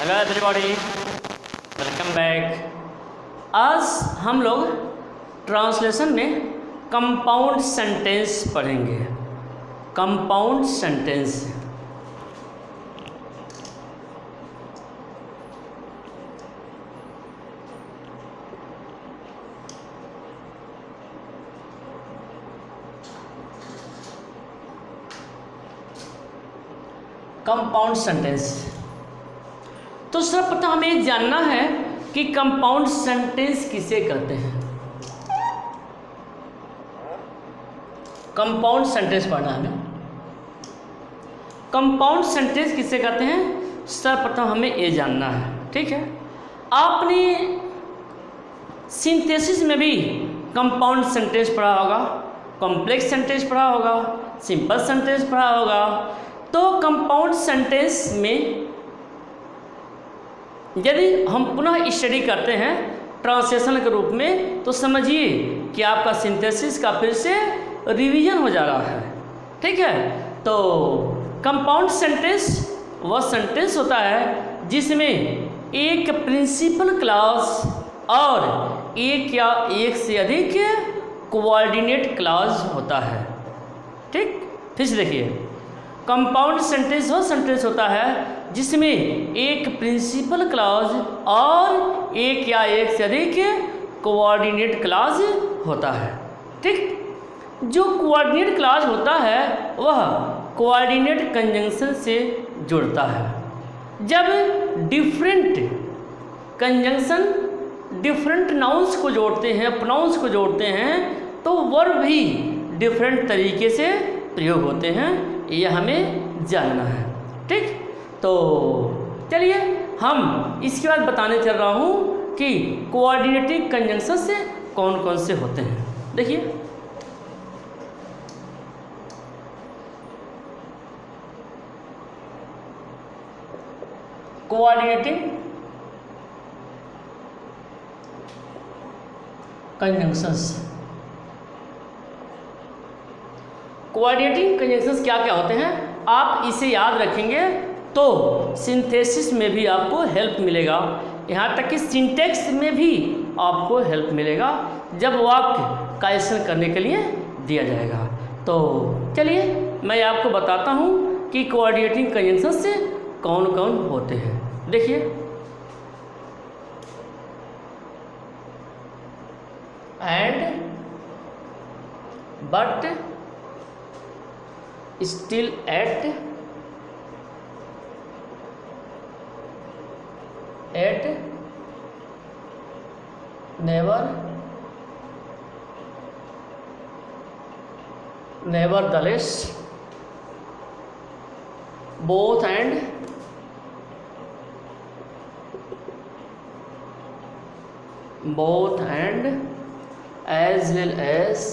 Hello everybody, welcome back. आज हम लोग ट्रांसलेशन में कंपाउंड सेंटेंस पढ़ेंगे। Compound sentence compound sentence. तो सर्वप्रथम हमें ये जानना है कि कंपाउंड सेंटेंस किसे कहते हैं। कंपाउंड सेंटेंस पढ़ना हमें। कंपाउंड सेंटेंस किसे कहते हैं, सर्वप्रथम हमें ये जानना है। ठीक है, आपने सिंथेसिस में भी कंपाउंड सेंटेंस पढ़ा होगा, कॉम्प्लेक्स सेंटेंस पढ़ा होगा, सिंपल सेंटेंस पढ़ा होगा। तो कंपाउंड सेंटेंस में यदि हम पुनः स्टडी करते हैं ट्रांसलेशन के रूप में, तो समझिए कि आपका सिंथेसिस का फिर से रिवीजन हो जा रहा है। ठीक है, तो कंपाउंड सेंटेंस वह सेंटेंस होता है जिसमें एक प्रिंसिपल क्लॉज और एक या एक से अधिक कोऑर्डिनेट क्लॉज होता है। ठीक, फिर से देखिए, कंपाउंड सेंटेंस वो सेंटेंस होता है जिसमें एक प्रिंसिपल क्लॉज और एक या एक से अधिक कोऑर्डिनेट क्लॉज होता है। ठीक, जो कोऑर्डिनेट क्लॉज होता है वह कोऑर्डिनेट कंजंक्शन से जुड़ता है। जब डिफरेंट कंजंक्शन डिफरेंट नाउन्स को जोड़ते हैं, प्रोनाउंस को जोड़ते हैं, तो वर्ब भी डिफरेंट तरीके से प्रयोग होते हैं, ये हमें जानना है। ठीक, तो चलिए हम इसके बाद बताने चल रहा हूँ कि कोऑर्डिनेटिंग कंजंक्शन से कौन कौन से होते हैं। देखिए, कोऑर्डिनेटिंग कंजंक्शंस। कोऑर्डिनेटिंग कंजंक्शंस क्या क्या होते हैं, आप इसे याद रखेंगे तो सिंथेसिस में भी आपको हेल्प मिलेगा, यहाँ तक कि सिंटेक्स में भी आपको हेल्प मिलेगा जब वाक्य क्वेश्चन करने के लिए दिया जाएगा। तो चलिए मैं आपको बताता हूँ कि कोऑर्डिनेटिंग कंजंक्शन से कौन कौन होते हैं। देखिए, and, but, still, at, never, nevertheless, both and, as well as,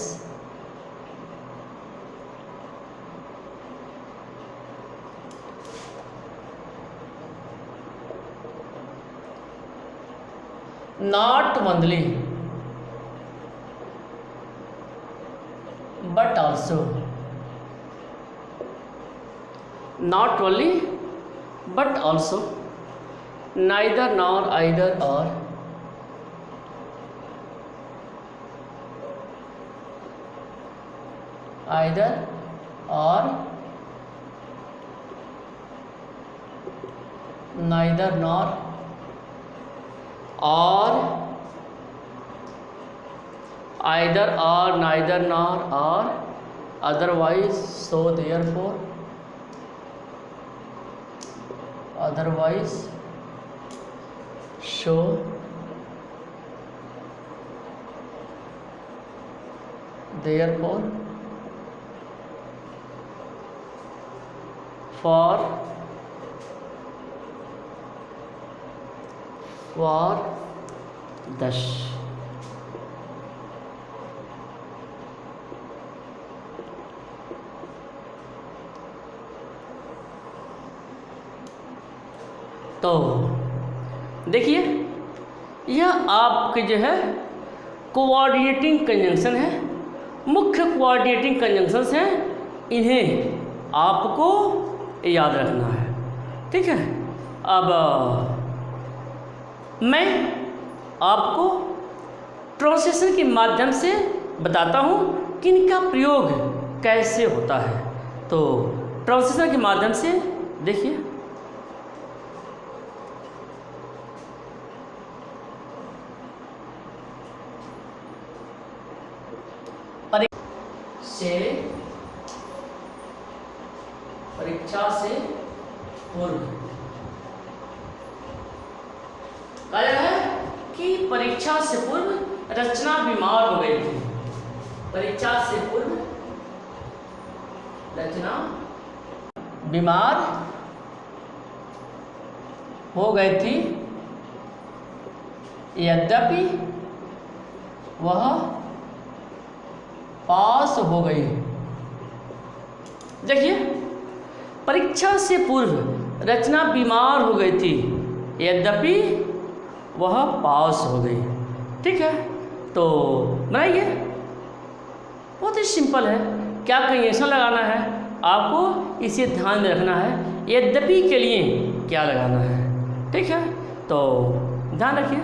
not only but also, not only but also, neither nor either or, either or, neither nor, or, either or, neither nor, or, otherwise, so therefore, otherwise, so, therefore, for, thus। तो देखिए, यह आपके जो है coordinating conjunction है, मुख्य coordinating conjunctions हैं, इन्हें आपको याद रखना है। ठीक है, अब मैं आपको ट्रांसलेशन के माध्यम से बताता हूँ कि इनका प्रयोग कैसे होता है। तो ट्रांसलेशन के माध्यम से देखिए, परीक्षा से पूर्व कहा है कि परीक्षा से पूर्व रचना बीमार हो गई थी। परीक्षा से पूर्व रचना बीमार हो गई थी, यद्यपि वह पास हो गई। देखिए, परीक्षा से पूर्व रचना बीमार हो गई थी, यद्यपि वह पास हो गई। ठीक है, तो बनाइए, बहुत ही सिंपल है। क्या कंजंक्शन लगाना है आपको, इसे ध्यान में रखना है। यद्यपि के लिए क्या लगाना है, ठीक है, तो ध्यान रखिए।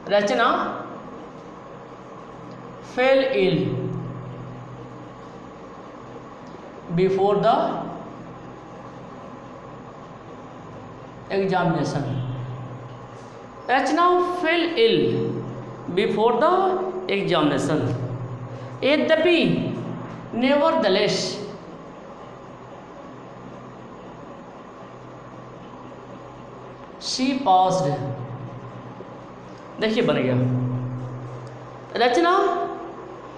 Rachna fell ill before the examination. Rachna fell ill before the examination, यद्यपि नेवरदलेस शी पास्ड। देखिए बन गया। रचना,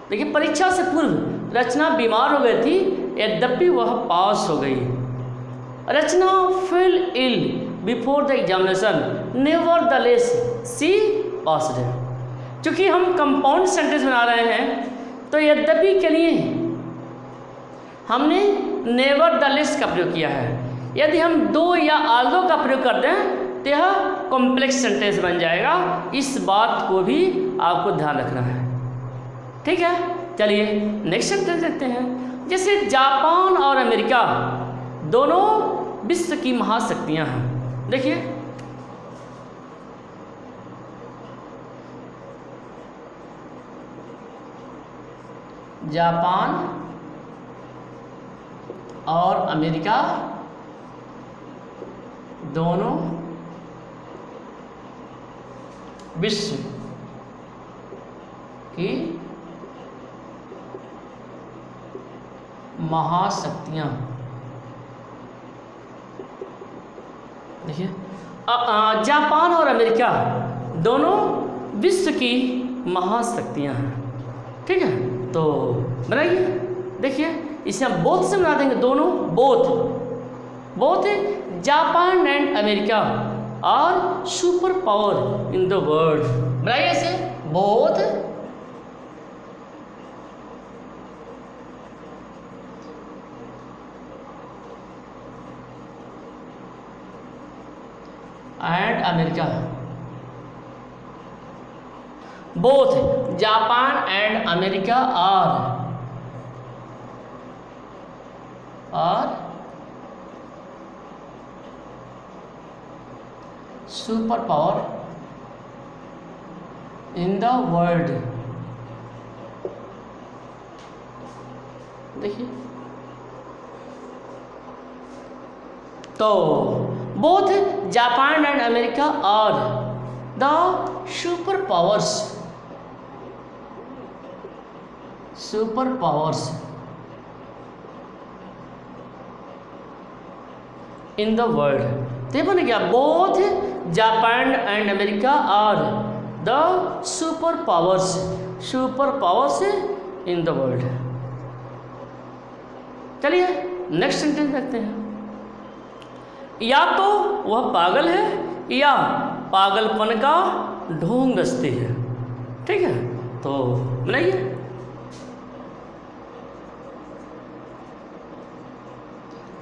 देखिए परीक्षा से पूर्व रचना बीमार हो गई थी, यद्यपि वह पास हो गई। Rachna fell ill before the examination, nevertheless she passed. चूँकि हम कंपाउंड सेंटेंस बना रहे हैं, तो यद्यपि के लिए हमने नेवरदलेस का प्रयोग किया है। यदि हम दो या आल्दो का प्रयोग कर दें तो यह कॉम्प्लेक्स सेंटेंस बन जाएगा। इस बात को भी आपको ध्यान रखना है। ठीक है, चलिए नेक्स्ट सेंटेंस देखते हैं। जैसे जापान और अमेरिका दोनों विश्व की महाशक्तियां हैं। देखिए, जापान और अमेरिका दोनों विश्व की महाशक्तियां। देखिए, जापान और अमेरिका दोनों विश्व की महाशक्तियां हैं। ठीक है, तो बनाइए। देखिए, इसे हम बोथ से बना देंगे। दोनों both Japan and America are super power in the world. बनाइए इसे, both and America, both Japan and America are super power in the world. देखिए, तो both Japan and America are the super powers in the world. तो बन गया, both Japan and America are the super powers in the world. चलिए next sentence देखते हैं। या तो वह पागल है या पागलपन का ढोंग रचती है। ठीक है, तो बनाइए।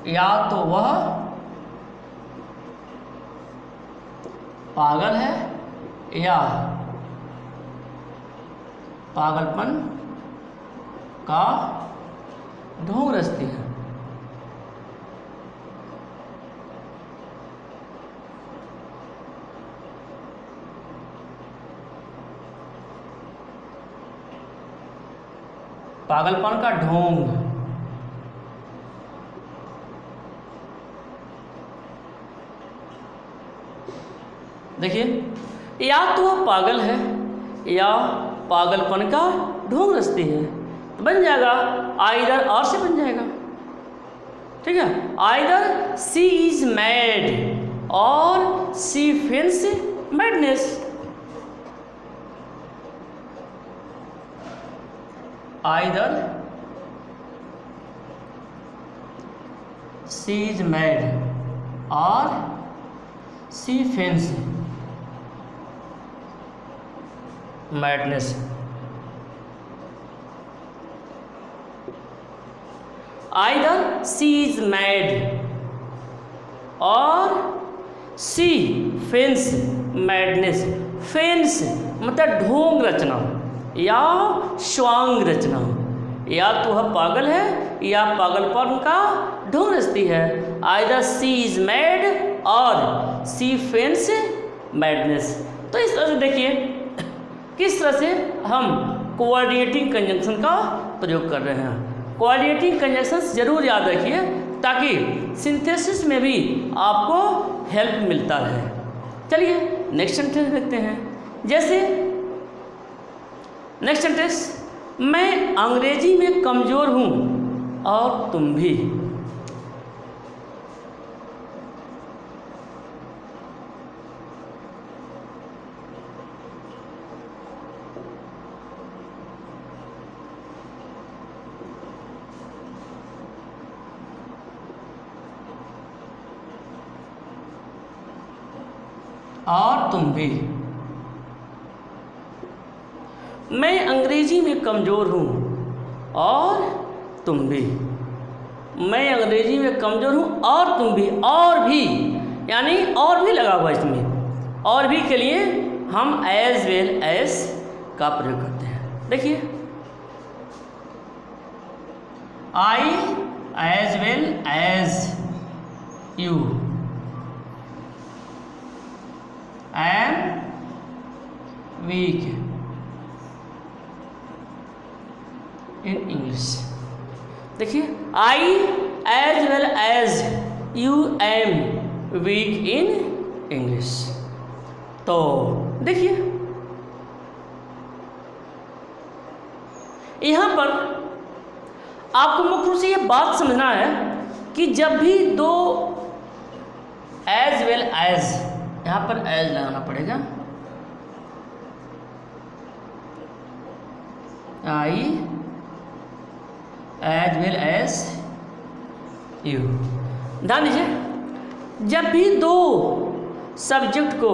या तो वह पागल है या पागलपन का ढोंग रचती हैं। पागलपन का ढोंग। देखिए, या तो वह पागल है या पागलपन का ढोंग रचती है, तो बन जाएगा आइदर और से बन जाएगा। ठीक है, either she is mad or she feigns madness. Either she is mad or she feigns madness. Either she is mad or she feigns madness. Fence मतलब ढोंग रचना या स्वांग रचना। या तो वह पागल है या पागलपन का ढोंग रचती है। Either she is mad or she feigns madness. तो इस तरह से देखिए किस तरह से हम कोऑर्डिनेटिंग कंजंक्शन का प्रयोग कर रहे हैं। कोऑर्डिनेटिंग कंजंक्शंस जरूर याद रखिए ताकि सिंथेसिस में भी आपको हेल्प मिलता रहे। चलिए नेक्स्ट सेंटेंस देखते हैं। जैसे नेक्स्ट सेंटेंस, मैं अंग्रेजी में कमज़ोर हूँ और तुम भी। और तुम भी। मैं अंग्रेजी में कमज़ोर हूँ और तुम भी। मैं अंग्रेजी में कमज़ोर हूँ और तुम भी। और भी यानी और भी लगा हुआ इसमें। और भी के लिए हम एज वेल एज का प्रयोग करते हैं। देखिए, I as well as you am weak in English. देखिए, I as well as you am weak in English. तो देखिए यहाँ पर आपको मुख्य रूप से ये बात समझना है कि जब भी दो एज वेल एज, यहाँ पर एज लगाना पड़ेगा। आई एज वेल एज यू। ध्यान दीजिए, जब भी दो सब्जेक्ट को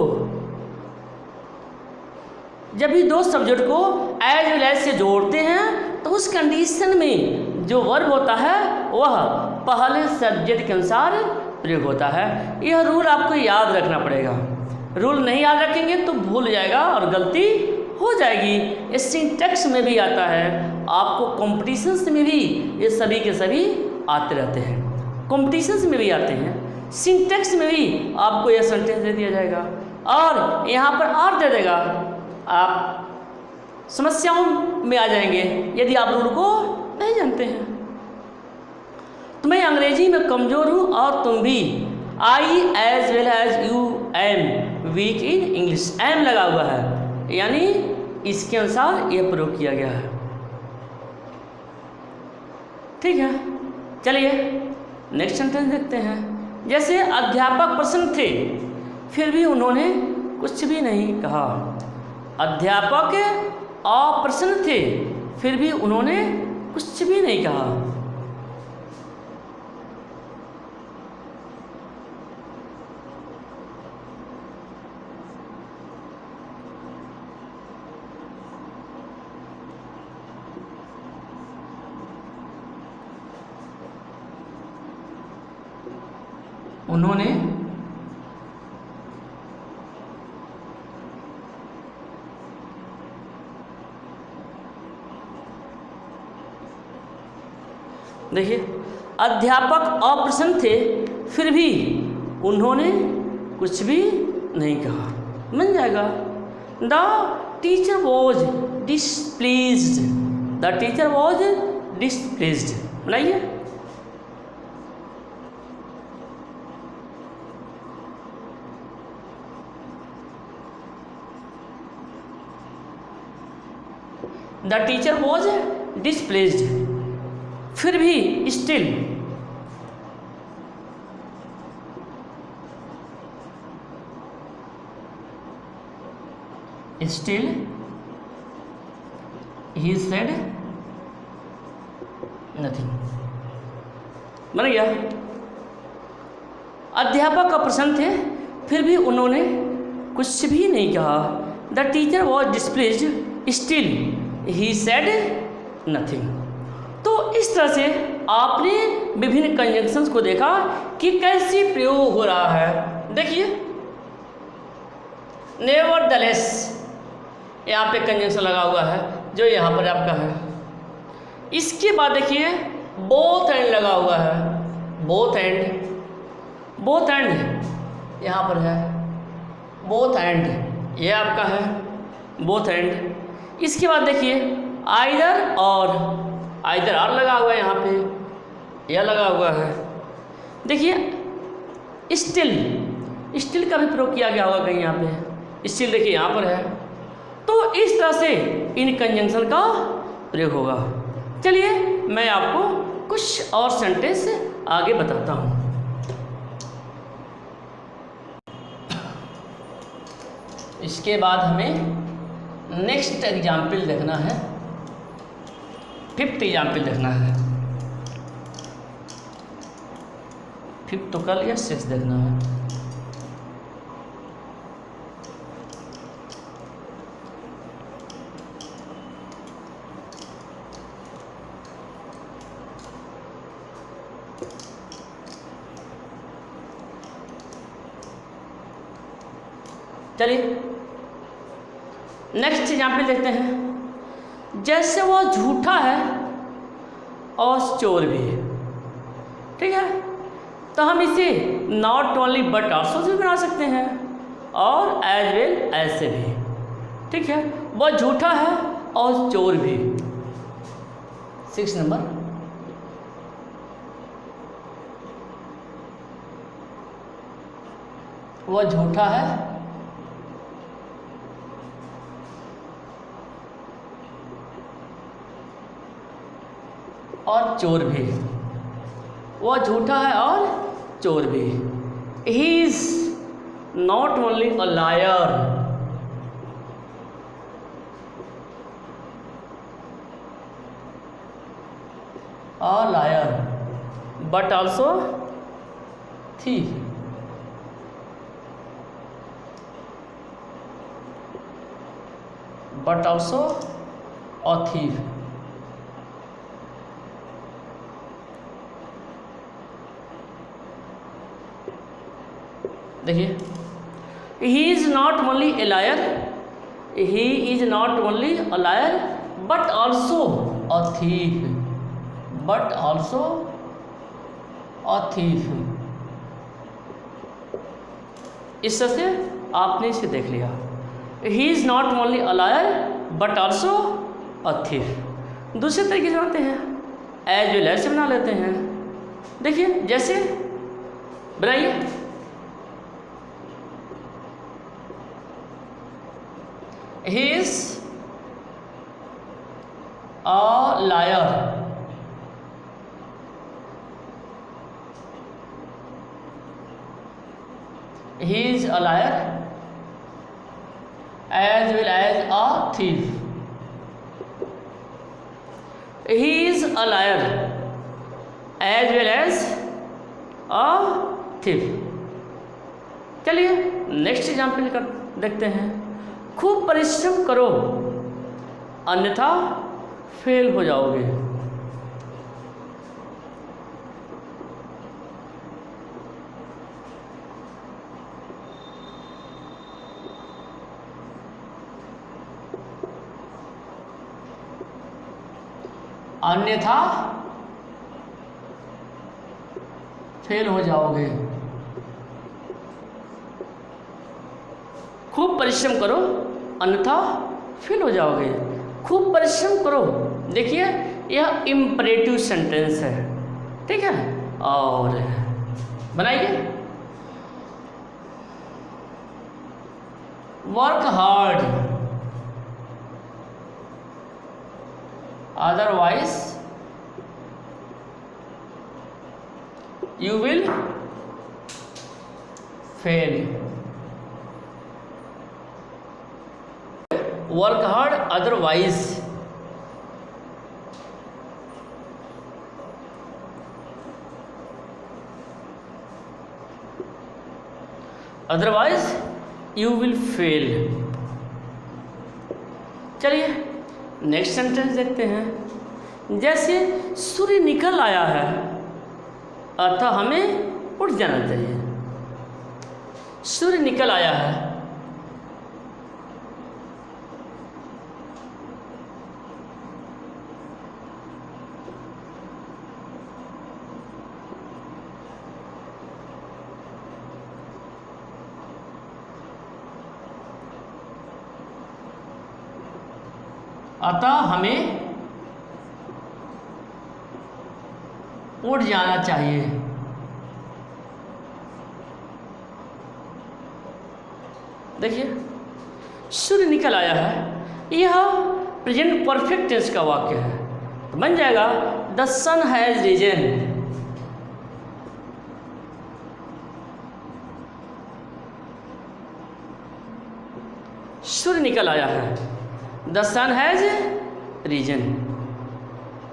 एज वेल एज से जोड़ते हैं तो उस कंडीशन में जो वर्ब होता है वह पहले सब्जेक्ट के अनुसार प्रयोग होता है। यह रूल आपको याद रखना पड़ेगा। रूल नहीं याद रखेंगे तो भूल जाएगा और गलती हो जाएगी। ये सिंटैक्स में भी आता है, आपको कॉम्पिटिशन्स में भी ये सभी के सभी आते रहते हैं। कॉम्पिटिशन्स में भी आते हैं, सिंटैक्स में भी आपको यह सेंटेंस दे दिया जाएगा और यहाँ पर और दे देगा। आप समस्याओं में आ जाएंगे यदि आप रूल को नहीं जानते हैं। तो मैं अंग्रेजी में कमज़ोर हूँ और तुम भी। I as well as you am weak in English. Am लगा हुआ है यानी इसके अनुसार यह प्रयोग किया गया है। ठीक है, चलिए नेक्स्ट सेंटेंस देखते हैं। जैसे अध्यापक प्रसन्न थे फिर भी उन्होंने कुछ भी नहीं कहा। अध्यापक अप्रसन्न थे फिर भी उन्होंने कुछ भी नहीं कहा। उन्होंने देखिए, अध्यापक अप्रसन्न थे फिर भी उन्होंने कुछ भी नहीं कहा। बन जाएगा, the teacher was displeased, the teacher was displeased. बनाइए, द टीचर वॉज डिसप्लेस्ड, फिर भी स्टिल he said nothing। बन गया, अध्यापक अप्रसन्न थे फिर भी उन्होंने कुछ भी नहीं कहा। The teacher was displaced still he said nothing. तो इस तरह से आपने विभिन्न कंजंक्शंस को देखा कि कैसे प्रयोग हो रहा है। देखिए, नेवरदलेस यहाँ पे कंजंक्शन लगा हुआ है जो यहाँ पर आपका है। इसके बाद देखिए बोथ एंड लगा हुआ है, बोथ एंड यहाँ पर है, बोथ एंड ये आपका है, बोथ एंड। इसके बाद देखिए आइदर और, आइदर आर लगा हुआ है यहाँ पे, यह लगा हुआ है। देखिए स्टिल का भी प्रयोग किया गया होगा कहीं यहाँ पे, स्टिल देखिए यहाँ पर है। तो इस तरह से इन कंजंक्शन का प्रयोग होगा। चलिए मैं आपको कुछ और सेंटेंस आगे बताता हूँ। इसके बाद हमें नेक्स्ट एग्जाम्पल देखना है, फिफ्थ एग्जाम्पल देखना है। फिफ्थ तो कर लिया, सिक्स देखना है। चलिए नेक्स्ट एग्जाम्पल देखते हैं। जैसे वो झूठा है और चोर भी है, ठीक है, तो हम इसे not only but also say भी बना सकते हैं और एज वेल एज से भी, ठीक है। वो झूठा है और चोर भी। 6 नंबर, वो झूठा है और चोर भी, वो झूठा है और चोर भी। He is not only a liar, but also thief. But also a thief. देखिए, he is not only a liar, he is not only a liar but also a thief, but also a thief. इस तरह से आपने इसे देख लिया। He is not only a liar but also a thief. दूसरे तरीके से बनाते हैं, एज वेल एज से बना लेते हैं। देखिए जैसे बनाइए, he is a liar, he is a liar as well as a thief, he is a liar as well as a thief। चलिए नेक्स्ट एग्जाम्पल कर देखते हैं। खूब परिश्रम करो अन्यथा फेल हो जाओगे। अन्यथा फेल हो जाओगे। खूब परिश्रम करो अन्यथा फेल हो जाओगे। खूब परिश्रम करो। देखिए यह इम्परेटिव सेंटेंस है, ठीक है। और बनाइए, work hard otherwise you will fail. Work hard otherwise you will fail. चलिए नेक्स्ट सेंटेंस देखते हैं। जैसे सूर्य निकल आया है अतः हमें उठ जाना चाहिए। सूर्य निकल आया है, अतः हमें उठ जाना चाहिए। देखिए सूर्य निकल आया है, यह प्रेजेंट परफेक्ट टेंस का वाक्य है, तो बन जाएगा द सन हैज रिजन। सूर्य निकल आया है, द सन हैज रिजन,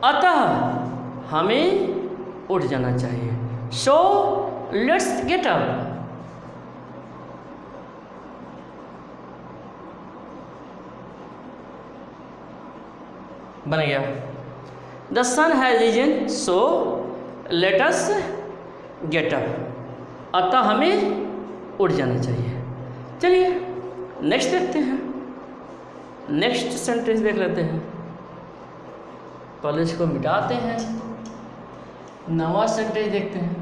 अतः हमें उठ जाना चाहिए। So let's get up. बन गया the sun has risen so let us get up, अतः हमें उठ जाना चाहिए। चलिए नेक्स्ट देखते हैं, नेक्स्ट सेंटेंस देख लेते हैं। पहले इसको मिटाते हैं, नवा सेंटेंस देखते हैं।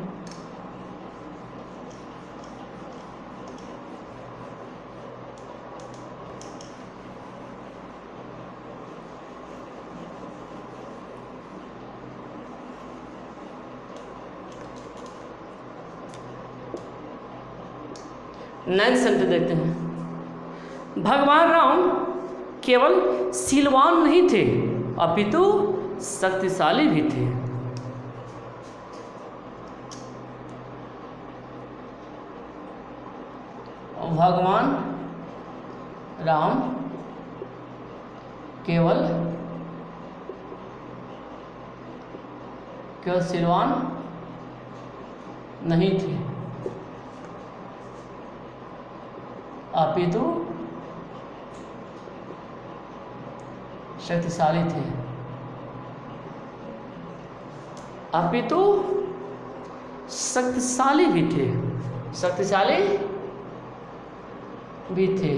नेक्स्ट सेंटेंस देखते हैं। भगवान राम केवल सीलवान नहीं थे अपितु शक्तिशाली भी थे। भगवान राम केवल सीलवान नहीं थे अपितु शक्तिशाली थे। अपितु शक्तिशाली भी थे, शक्तिशाली भी थे।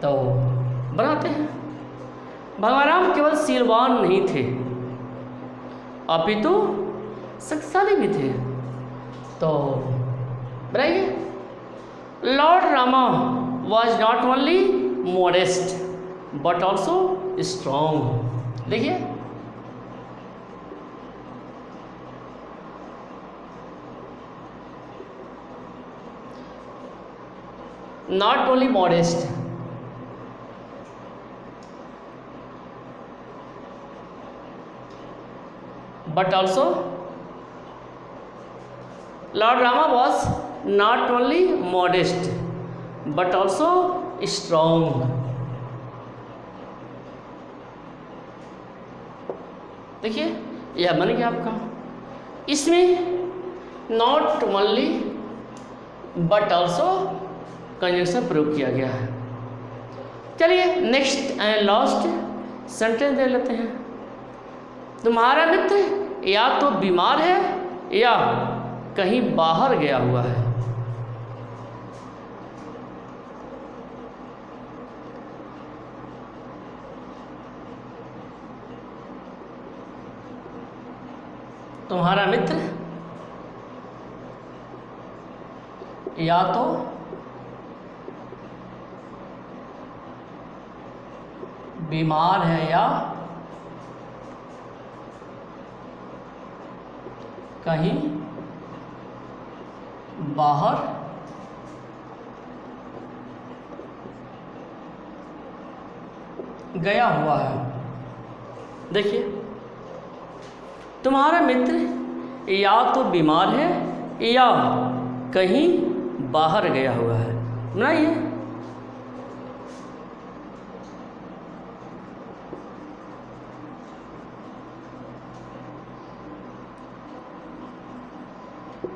तो बनाते हैं, भगवान राम केवल सीलवान नहीं थे अपितु शक्तिशाली भी थे। तो बनाइए, Lord Rama was not only modest but also strong. देखिए not only modest but also, Lord Rama was not only modest but also strong. देखिए यह बन गया आपका। इसमें not only but also conjunction प्रयोग किया गया है। चलिए नेक्स्ट एंड लास्ट सेंटेंस दे लेते हैं। तुम्हारा मित्र या तो बीमार है या कहीं बाहर गया हुआ है। तुम्हारा मित्र या तो बीमार है या कहीं बाहर गया हुआ है। देखिए, तुम्हारा मित्र या तो बीमार है या कहीं बाहर गया हुआ है। बनाइए,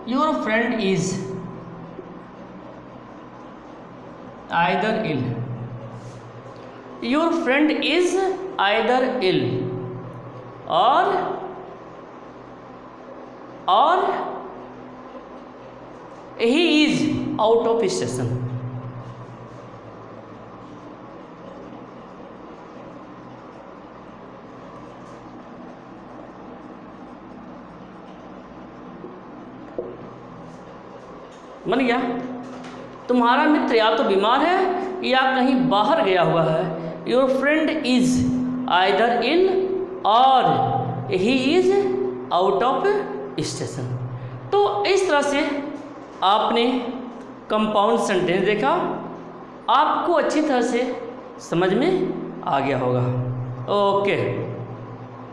your friend is either ill, your friend is either ill or he is out of station। बन गया। तुम्हारा मित्र या तो बीमार है या कहीं बाहर गया हुआ है। योर फ्रेंड इज आइदर इल और he is out of station. तो इस तरह से आपने कंपाउंड सेंटेंस देखा, आपको अच्छी तरह से समझ में आ गया होगा। ओके।